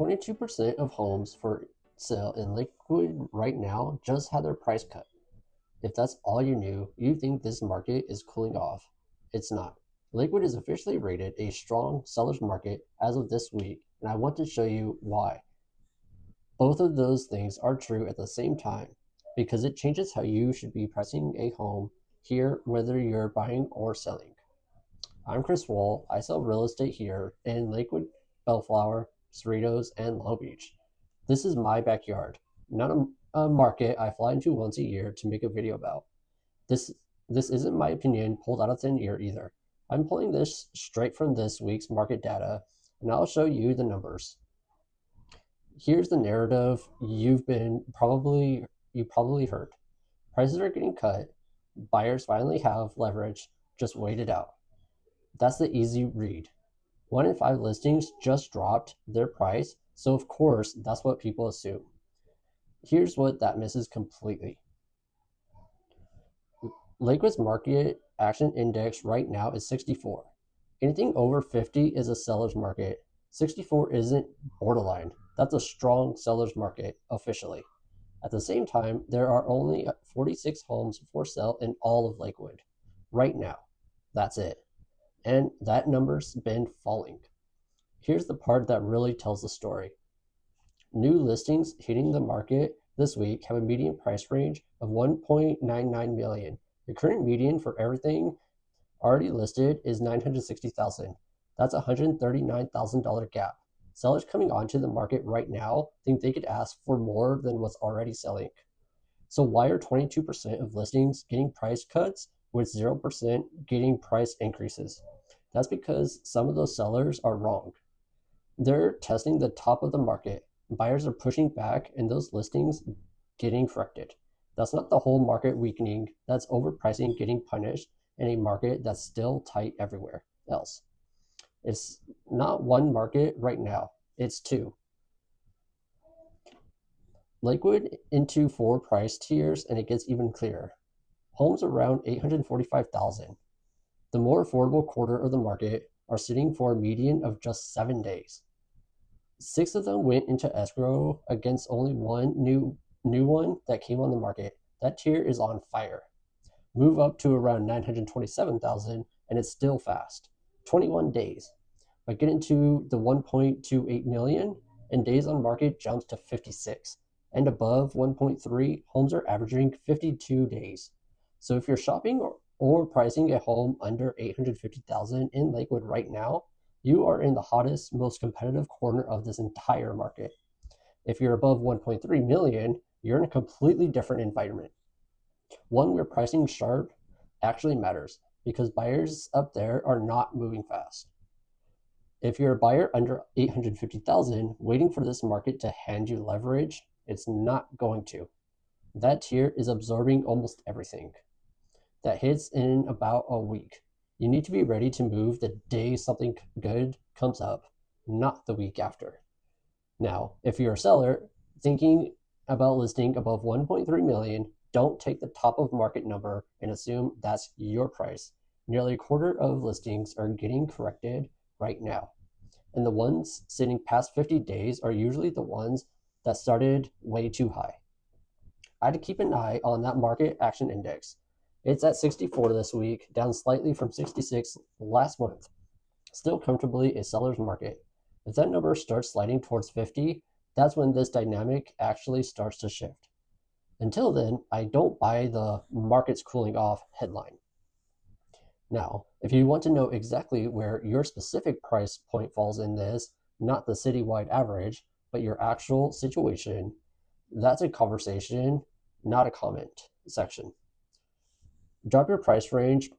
22% of homes for sale in Lakewood right now just had their price cut. If that's all you knew, you think this market is cooling off. It's not. Lakewood is officially rated a strong seller's market as of this week, and I want to show you why. Both of those things are true at the same time because it changes how you should be pricing a home here, whether you're buying or selling. I'm Chris Wall. I sell real estate here in Lakewood, Bellflower, Cerritos, and Long Beach. This is my backyard, not a market I fly into once a year to make a video about. This isn't my opinion pulled out of thin air either. I'm pulling this straight from this week's market data, and I'll show you the numbers. Here's the narrative you probably heard. Prices are getting cut. Buyers finally have leverage. Just wait it out. That's the easy read. 1 in 5 listings just dropped their price, so of course that's what people assume. Here's what that misses completely. Lakewood's market action index right now is 64. Anything over 50 is a seller's market. 64 isn't borderline. That's a strong seller's market officially. At the same time, there are only 46 homes for sale in all of Lakewood right now. That's it. And that number's been falling. Here's the part that really tells the story. New listings hitting the market this week have a median price range of $1.99 million. The current median for everything already listed is $960,000. That's a $139,000 gap. Sellers coming onto the market right now think they could ask for more than what's already selling. So why are 22% of listings getting price cuts with 0% getting price increases? That's because some of those sellers are wrong. They're testing the top of the market. Buyers are pushing back and those listings getting corrected. That's not the whole market weakening. That's overpricing getting punished in a market that's still tight everywhere else. It's not one market right now, it's two. Lakewood into 4 price tiers, and it gets even clearer. Homes around $845,000. The more affordable quarter of the market are sitting for a median of just 7 days. 6 of them went into escrow against only one new one that came on the market. That tier is on fire. Move up to around $927,000 and it's still fast. 21 days. But get into the 1.28 million and days on market jumps to 56. And above 1.3, homes are averaging 52 days. So if you're shopping or pricing a home under $850,000 in Lakewood right now, you are in the hottest, most competitive corner of this entire market. If you're above 1.3 million, you're in a completely different environment. One where pricing sharp actually matters because buyers up there are not moving fast. If you're a buyer under $850,000 waiting for this market to hand you leverage, it's not going to. That tier is absorbing almost everything. That hits in about a week. You need to be ready to move the day something good comes up, not the week after. Now, if you're a seller thinking about listing above 1.3 million, don't take the top of market number and assume that's your price. Nearly a quarter of listings are getting corrected right now. And the ones sitting past 50 days are usually the ones that started way too high. I had to keep an eye on that market action index. It's at 64 this week, down slightly from 66 last month. Still comfortably a seller's market. If that number starts sliding towards 50, that's when this dynamic actually starts to shift. Until then, I don't buy the market's cooling off headline. Now, if you want to know exactly where your specific price point falls in this, not the citywide average, but your actual situation, that's a conversation, not a comment section. Drop your price range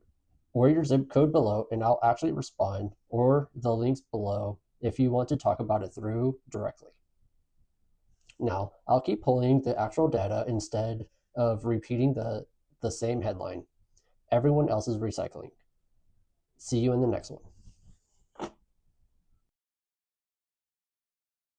or your zip code below and I'll actually respond, or the links below if you want to talk about it through directly. Now, I'll keep pulling the actual data instead of repeating the same headline. Everyone else is recycling. See you in the next one.